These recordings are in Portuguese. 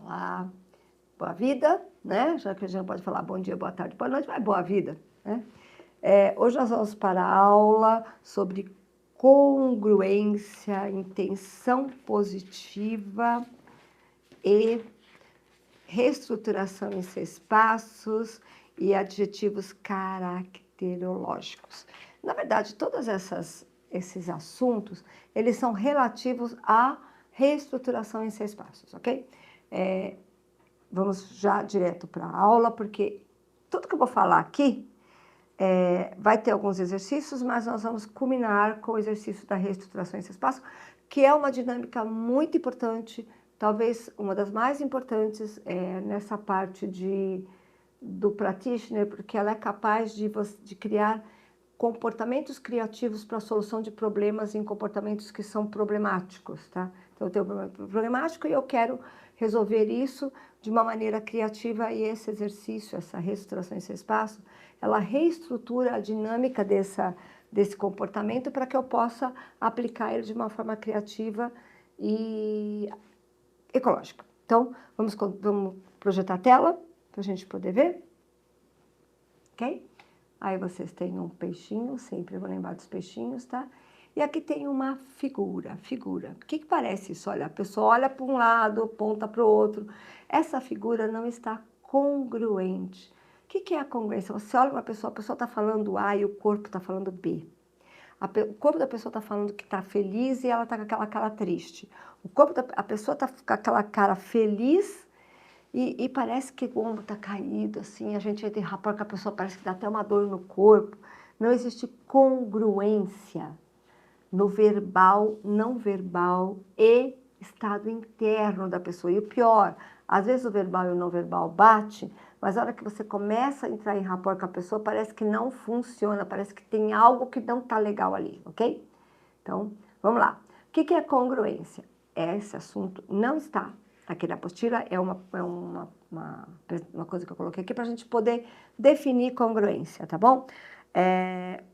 Olá, boa vida, né? Já que a gente não pode falar bom dia, boa tarde, boa noite, mas boa vida, né? Hoje nós vamos para a aula sobre congruência, intenção positiva e reestruturação em 6 passos e adjetivos caracterológicos. Na verdade, todos esses assuntos, eles são relativos à reestruturação em 6 passos, ok? Vamos já direto para a aula, porque tudo que eu vou falar aqui vai ter alguns exercícios, mas nós vamos culminar com o exercício da reestruturação em 6 passos, que é uma dinâmica muito importante, talvez uma das mais importantes nessa parte do practitioner, porque ela é capaz de criar comportamentos criativos para a solução de problemas em comportamentos que são problemáticos, tá? Então, eu tenho um problema problemático e eu quero resolver isso de uma maneira criativa, e esse exercício, essa reestruturação em 6 passos, ela reestrutura a dinâmica desse comportamento para que eu possa aplicar ele de uma forma criativa e ecológica. Então, vamos projetar a tela para a gente poder ver, ok? Aí vocês têm um peixinho, sempre vou lembrar dos peixinhos, tá? E aqui tem uma figura. O que parece isso? Olha, a pessoa olha para um lado, aponta para o outro. Essa figura não está congruente. O que é a congruência? Você olha uma pessoa, a pessoa está falando A e o corpo está falando B. O corpo da pessoa está falando que está feliz e ela está com aquela cara triste. A pessoa está com aquela cara feliz e parece que o ombro está caído, assim, a gente entra em rapport com a pessoa, parece que dá até uma dor no corpo. Não existe congruência no verbal, não verbal e estado interno da pessoa. E o pior, às vezes o verbal e o não verbal bate, mas a hora que você começa a entrar em rapport com a pessoa, parece que não funciona, parece que tem algo que não está legal ali, ok? Então, vamos lá. O que é congruência? Esse assunto não está aqui na apostila, é uma coisa que eu coloquei aqui para a gente poder definir congruência, tá bom?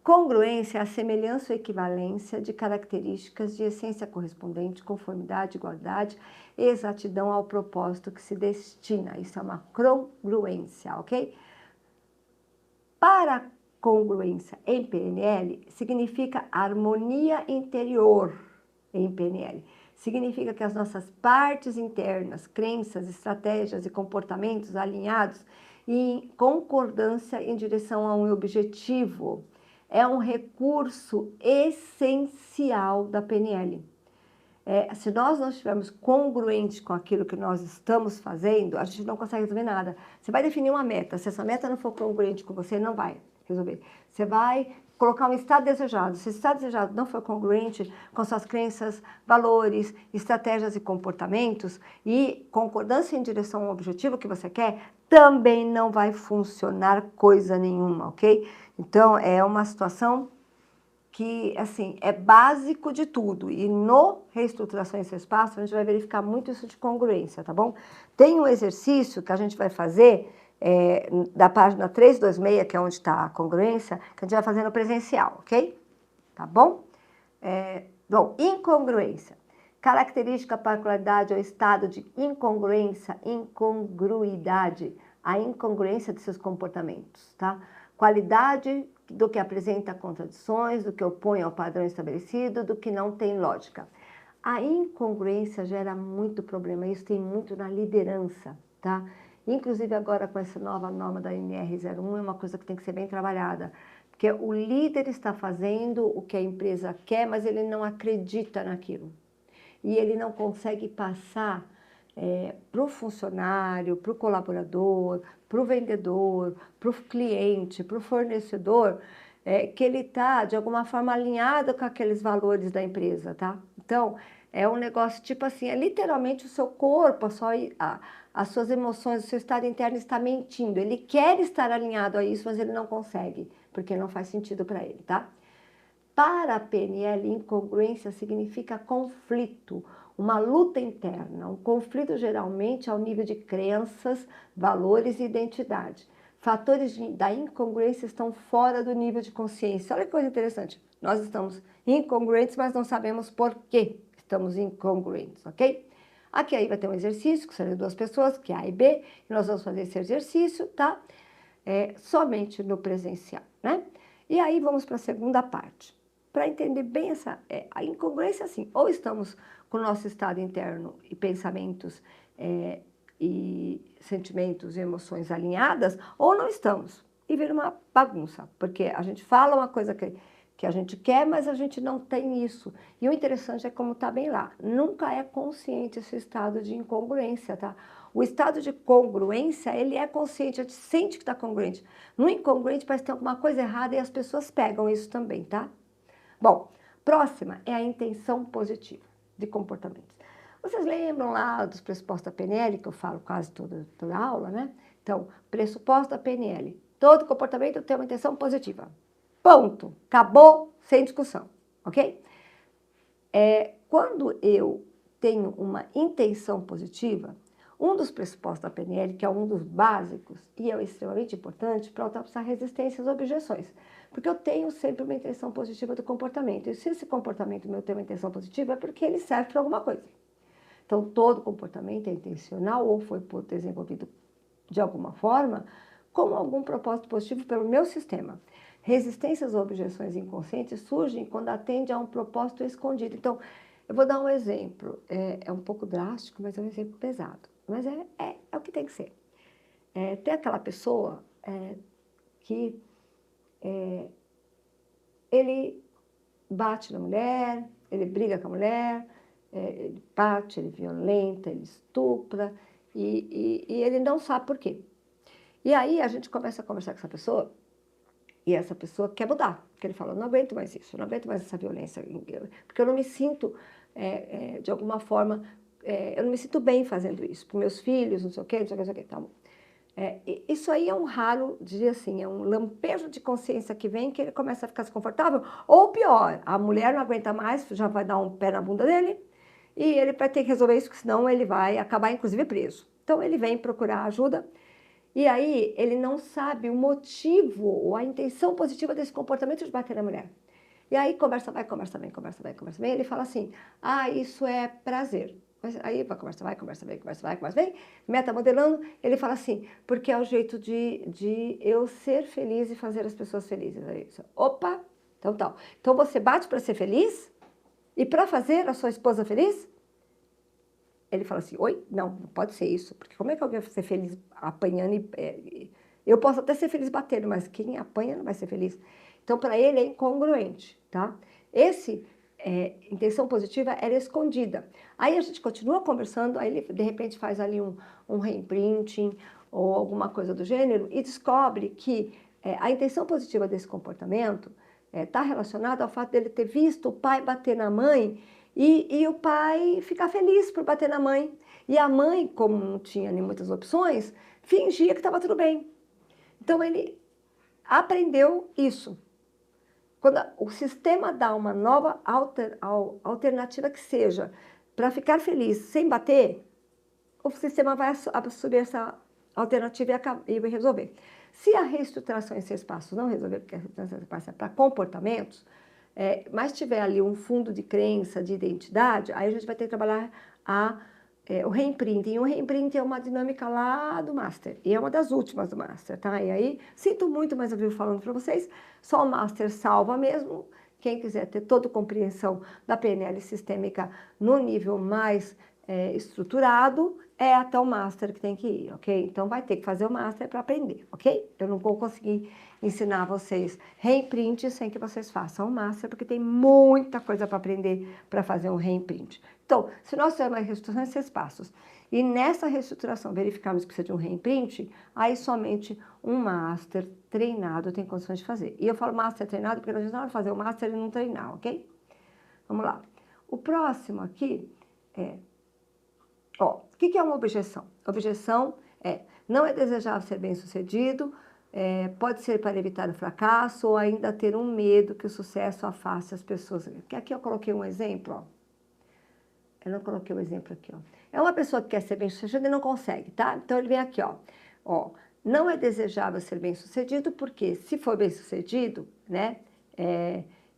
Congruência é a semelhança ou equivalência de características de essência correspondente, conformidade, igualdade e exatidão ao propósito que se destina. Isso é uma congruência, ok? Para congruência em PNL, significa harmonia interior em PNL. Significa que as nossas partes internas, crenças, estratégias e comportamentos alinhados em concordância em direção a um objetivo. É um recurso essencial da PNL. Se nós não estivermos congruentes com aquilo que nós estamos fazendo, a gente não consegue resolver nada. Você vai definir uma meta, se essa meta não for congruente com você, não vai resolver. Você vai colocar um estado desejado. Se esse estado desejado não for congruente com suas crenças, valores, estratégias e comportamentos e concordância em direção ao objetivo que você quer, também não vai funcionar coisa nenhuma, ok? Então, é uma situação que, assim, é básico de tudo. E no Reestruturação em 6 passos, a gente vai verificar muito isso de congruência, tá bom? Tem um exercício que a gente vai fazer da página 326, que é onde está a congruência, que a gente vai fazer no presencial, ok? Tá bom? Bom, incongruência. Característica, particularidade ou estado de incongruência, incongruidade. A incongruência de seus comportamentos, tá? Qualidade do que apresenta contradições, do que opõe ao padrão estabelecido, do que não tem lógica. A incongruência gera muito problema, isso tem muito na liderança, tá? Inclusive agora com essa nova norma da NR01 é uma coisa que tem que ser bem trabalhada, porque o líder está fazendo o que a empresa quer, mas ele não acredita naquilo. E ele não consegue passar para o funcionário, para o colaborador, para o vendedor, para o cliente, para o fornecedor, que ele está, de alguma forma, alinhado com aqueles valores da empresa, tá? Então, é um negócio tipo assim, é literalmente o seu corpo, as suas emoções, o seu estado interno está mentindo. Ele quer estar alinhado a isso, mas ele não consegue, porque não faz sentido para ele, tá? Para a PNL, incongruência significa conflito, uma luta interna, um conflito geralmente ao nível de crenças, valores e identidade. Fatores da incongruência estão fora do nível de consciência. Olha que coisa interessante. Nós estamos incongruentes, mas não sabemos por que estamos incongruentes, ok? Aqui aí vai ter um exercício, que são de 2 pessoas, que é A e B, e nós vamos fazer esse exercício, tá? Somente no presencial, né? E aí vamos para a segunda parte. Para entender bem a incongruência, assim, ou estamos com o nosso estado interno e pensamentos e sentimentos e emoções alinhadas, ou não estamos. E vira uma bagunça, porque a gente fala uma coisa que a gente quer, mas a gente não tem isso. E o interessante é como está bem lá. Nunca é consciente esse estado de incongruência, tá? O estado de congruência, ele é consciente, a gente sente que está congruente. No incongruente parece que tem alguma coisa errada e as pessoas pegam isso também, tá? Bom, próxima é a intenção positiva de comportamentos. Vocês lembram lá dos pressupostos da PNL, que eu falo quase toda aula, né? Então, pressuposto da PNL. Todo comportamento tem uma intenção positiva. Ponto. Acabou, sem discussão, ok? Quando eu tenho uma intenção positiva, um dos pressupostos da PNL, que é um dos básicos e é extremamente importante para ultrapassar resistências e objeções. Porque eu tenho sempre uma intenção positiva do comportamento. E se esse comportamento meu tem uma intenção positiva, é porque ele serve para alguma coisa. Então, todo comportamento é intencional ou foi desenvolvido de alguma forma com algum propósito positivo pelo meu sistema. Resistências ou objeções inconscientes surgem quando atende a um propósito escondido. Então, eu vou dar um exemplo. É um pouco drástico, mas é um exemplo pesado. Mas é o que tem que ser. Tem aquela pessoa que ele bate na mulher, ele briga com a mulher, ele bate, ele violenta, ele estupra, e ele não sabe por quê. E aí a gente começa a conversar com essa pessoa, e essa pessoa quer mudar, porque ele fala, não aguento mais isso, não aguento mais essa violência, porque eu não me sinto, de alguma forma, eu não me sinto bem fazendo isso, para meus filhos, não sei o quê, não sei o quê, não sei o quê, tá bom. Isso aí é um raro, diria assim, é um lampejo de consciência que vem que ele começa a ficar desconfortável, ou pior, a mulher não aguenta mais, já vai dar um pé na bunda dele, e ele vai ter que resolver isso, porque senão ele vai acabar, inclusive, preso. Então, ele vem procurar ajuda, e aí ele não sabe o motivo ou a intenção positiva desse comportamento de bater na mulher. E aí conversa vai, conversa vem, conversa vai, conversa vem, ele fala assim, isso é prazer. Aí conversa vai, conversa vem, conversa vai, conversa vem, metamodelando, ele fala assim, porque é o jeito de eu ser feliz e fazer as pessoas felizes. É isso. Opa, então tal. Então você bate para ser feliz e para fazer a sua esposa feliz? Ele fala assim, oi? Não pode ser isso, porque como é que alguém vai ser feliz apanhando eu posso até ser feliz batendo, mas quem apanha não vai ser feliz. Então, para ele é incongruente, tá? Intenção positiva era escondida. Aí a gente continua conversando, aí ele de repente faz ali um reimprinting ou alguma coisa do gênero e descobre que a intenção positiva desse comportamento está relacionada ao fato dele ter visto o pai bater na mãe e o pai ficar feliz por bater na mãe. E a mãe, como não tinha nem muitas opções, fingia que estava tudo bem. Então ele aprendeu isso. Quando o sistema dá uma nova alternativa que seja para ficar feliz sem bater, o sistema vai assumir essa alternativa e vai resolver. Se a reestruturação em 6 passos não resolver, porque a reestruturação em 6 passos é para comportamentos, mas tiver ali um fundo de crença, de identidade, aí a gente vai ter que trabalhar o reimprinting. O reimprinting é uma dinâmica lá do Master, e é uma das últimas do Master, tá? E aí, sinto muito, mas eu vivo falando para vocês, só o Master salva mesmo. Quem quiser ter toda a compreensão da PNL sistêmica no nível mais estruturado, é até o Master que tem que ir, ok? Então, vai ter que fazer o Master para aprender, ok? Eu não vou conseguir ensinar vocês reimprint sem que vocês façam o Master, porque tem muita coisa para aprender para fazer um reimprint. Então, se nós temos uma reestruturação em 6 passos, e nessa reestruturação verificarmos que precisa de um reimprint, aí somente um Master treinado tem condições de fazer. E eu falo Master treinado porque nós não fazer o Master e não treinar, ok? Vamos lá. O próximo aqui o que é uma objeção? Objeção não é desejável ser bem-sucedido, pode ser para evitar o fracasso ou ainda ter um medo que o sucesso afaste as pessoas. Aqui eu coloquei um exemplo, ó. Eu não coloquei o exemplo aqui, ó. É uma pessoa que quer ser bem-sucedida e não consegue, tá? Então ele vem aqui, ó. Não é desejável ser bem-sucedido porque se for bem-sucedido, né,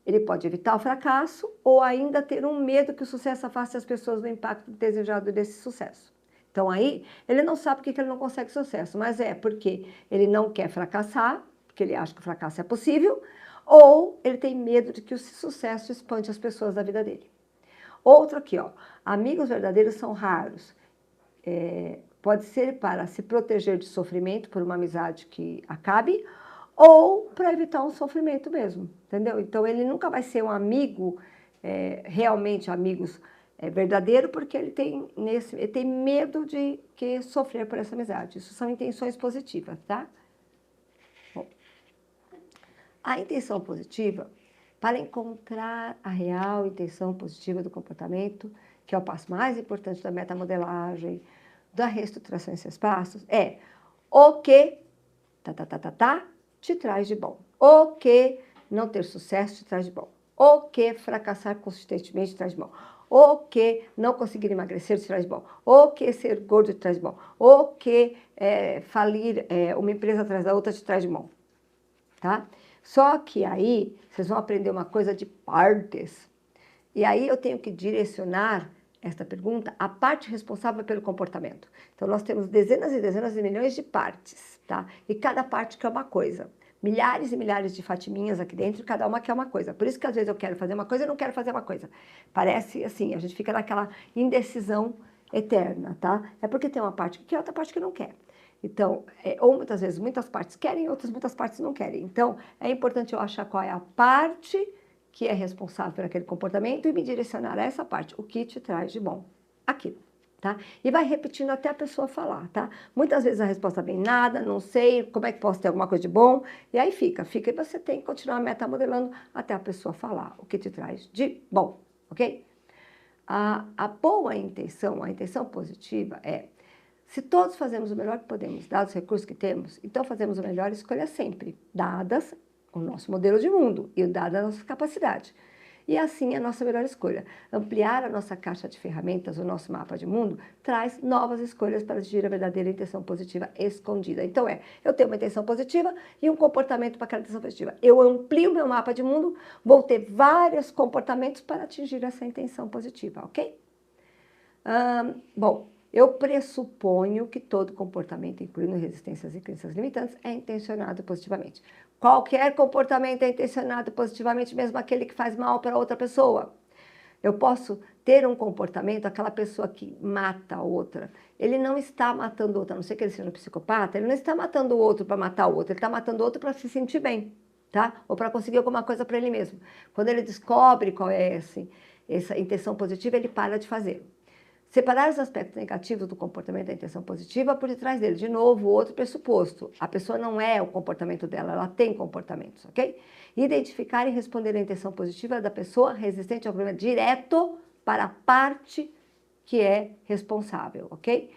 Ele pode evitar o fracasso ou ainda ter um medo que o sucesso afaste as pessoas do impacto desejado desse sucesso. Então aí, ele não sabe por que ele não consegue sucesso, mas é porque ele não quer fracassar, porque ele acha que o fracasso é possível, ou ele tem medo de que o sucesso espante as pessoas da vida dele. Outro aqui, ó, amigos verdadeiros são raros. Pode ser para se proteger de sofrimento por uma amizade que acabe, ou para evitar um sofrimento mesmo, entendeu? Então, ele nunca vai ser um amigo, realmente amigos verdadeiro, porque ele tem medo de que sofrer por essa amizade. Isso são intenções positivas, tá? Bom, a intenção positiva, para encontrar a real intenção positiva do comportamento, que é o passo mais importante da metamodelagem, da reestruturação em 6 passos, é o que te traz de bom. O que não ter sucesso te traz de bom. O que fracassar consistentemente te traz de bom. O que não conseguir emagrecer te traz de bom. O que ser gordo te traz de bom. O que falir uma empresa atrás da outra te traz de bom. Tá? Só que aí vocês vão aprender uma coisa de partes. E aí eu tenho que direcionar esta pergunta à parte responsável pelo comportamento. Então, nós temos dezenas e dezenas de milhões de partes, tá? E cada parte quer uma coisa. Milhares e milhares de fatiminhas aqui dentro, cada uma quer uma coisa. Por isso que às vezes eu quero fazer uma coisa e não quero fazer uma coisa. Parece assim, a gente fica naquela indecisão eterna, tá? É porque tem uma parte que quer, outra parte que não quer. Então, ou muitas vezes muitas partes querem, outras muitas partes não querem. Então, é importante eu achar qual é a parte que é responsável por aquele comportamento e me direcionar a essa parte, o que te traz de bom, aquilo, tá? E vai repetindo até a pessoa falar, tá? Muitas vezes a resposta vem nada, não sei, como é que posso ter alguma coisa de bom? E aí fica e você tem que continuar metamodelando até a pessoa falar o que te traz de bom, ok? A boa intenção, a intenção positiva se todos fazemos o melhor que podemos, dados os recursos que temos, então fazemos a melhor escolha sempre, dadas o nosso modelo de mundo e dada a nossa capacidade. E assim a nossa melhor escolha. Ampliar a nossa caixa de ferramentas, o nosso mapa de mundo, traz novas escolhas para atingir a verdadeira intenção positiva escondida. Então eu tenho uma intenção positiva e um comportamento para aquela intenção positiva. Eu amplio meu mapa de mundo, vou ter vários comportamentos para atingir essa intenção positiva, ok? Bom, eu pressuponho que todo comportamento, incluindo resistências e crenças limitantes, é intencionado positivamente. Qualquer comportamento é intencionado positivamente, mesmo aquele que faz mal para outra pessoa. Eu posso ter um comportamento, aquela pessoa que mata a outra, ele não está matando o outro, a não ser que ele seja um psicopata, ele não está matando o outro para matar o outro, ele está matando o outro para se sentir bem, tá? Ou para conseguir alguma coisa para ele mesmo. Quando ele descobre qual é essa intenção positiva, ele para de fazer. Separar os aspectos negativos do comportamento da intenção positiva por detrás dele. De novo, outro pressuposto. A pessoa não é o comportamento dela, ela tem comportamentos, ok? Identificar e responder à intenção positiva da pessoa resistente ao problema direto para a parte que é responsável, ok?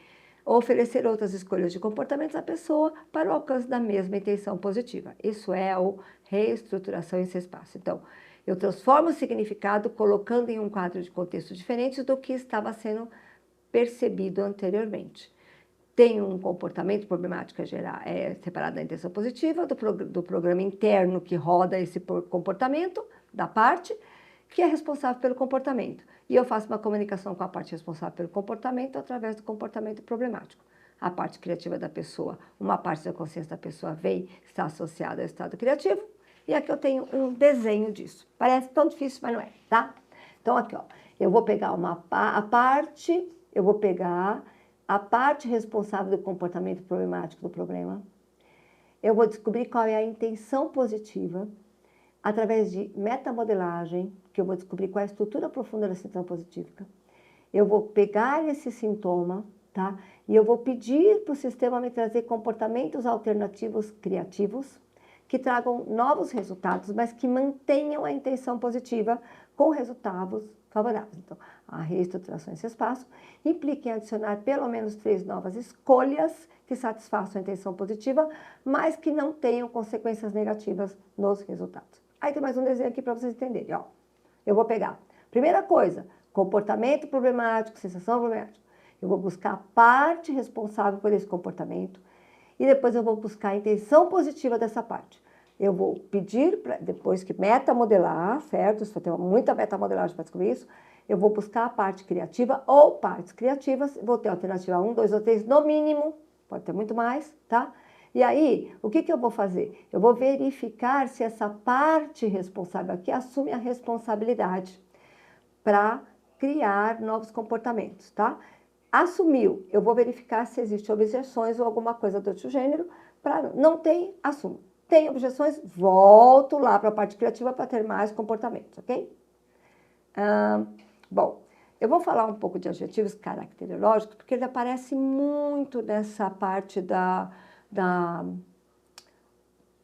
Oferecer outras escolhas de comportamentos à pessoa para o alcance da mesma intenção positiva. Isso é a reestruturação em 6 passos. Então, eu transformo o significado colocando em um quadro de contextos diferentes do que estava sendo percebido anteriormente. Tem um comportamento problemático separado da intenção positiva, do programa interno que roda esse comportamento, da parte que é responsável pelo comportamento. E eu faço uma comunicação com a parte responsável pelo comportamento através do comportamento problemático. A parte criativa da pessoa, uma parte da consciência da pessoa está associada ao estado criativo. E aqui eu tenho um desenho disso. Parece tão difícil, mas não é, tá? Então, aqui, ó, eu vou pegar a parte responsável do comportamento problemático do problema. Eu vou descobrir qual é a intenção positiva através de metamodelagem, que eu vou descobrir qual é a estrutura profunda da intenção positiva. Eu vou pegar esse sintoma, tá? E eu vou pedir para o sistema me trazer comportamentos alternativos criativos que tragam novos resultados, mas que mantenham a intenção positiva com resultados favoráveis. Então, a reestruturação em 6 passos implica em adicionar pelo menos 3 novas escolhas que satisfaçam a intenção positiva, mas que não tenham consequências negativas nos resultados. Aí tem mais um desenho aqui para vocês entenderem. Ó. Eu vou pegar, primeira coisa, comportamento problemático, sensação problemática. Eu vou buscar a parte responsável por esse comportamento e depois eu vou buscar a intenção positiva dessa parte. Eu vou pedir, depois que metamodelar, certo? Você vai ter muita metamodelagem para descobrir isso. Eu vou buscar a parte criativa ou partes criativas. Vou ter alternativa 1, 2 ou 3, no mínimo. Pode ter muito mais, tá? E aí, o que eu vou fazer? Eu vou verificar se essa parte responsável aqui assume a responsabilidade para criar novos comportamentos, tá? Assumiu, eu vou verificar se existem objeções ou alguma coisa do outro gênero. Não tem, assumo. Tem objeções, volto lá para a parte criativa para ter mais comportamentos, ok? Bom, eu vou falar um pouco de adjetivos caracterológicos, porque ele aparece muito nessa parte da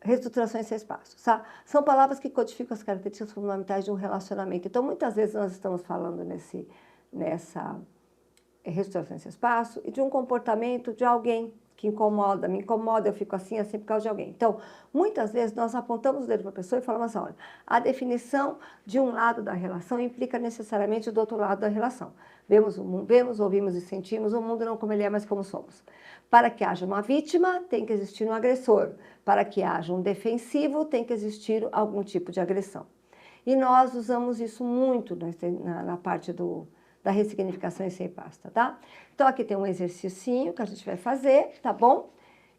reestruturação em 6 passos. Tá? São palavras que codificam as características fundamentais de um relacionamento. Então, muitas vezes nós estamos falando nessa reestruturação em 6 passos e de um comportamento de alguém que incomoda, me incomoda, eu fico assim por causa de alguém. Então, muitas vezes nós apontamos o dedo para a pessoa e falamos assim, olha, a definição de um lado da relação implica necessariamente do outro lado da relação. Vemos, ouvimos e sentimos o mundo não como ele é, mas como somos. Para que haja uma vítima, tem que existir um agressor. Para que haja um defensivo, tem que existir algum tipo de agressão. E nós usamos isso muito na parte da ressignificação em 6 passos, tá? Então, aqui tem um exercício que a gente vai fazer, tá bom?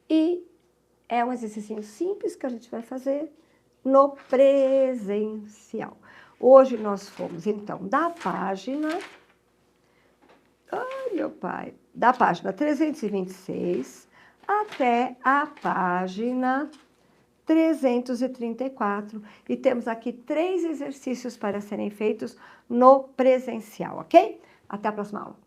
E é um exercício simples que a gente vai fazer no presencial. Hoje nós fomos, então, da página... Ai, meu pai! Da página 326 até a página 334. E temos aqui 3 exercícios para serem feitos no presencial, ok? Até a próxima aula.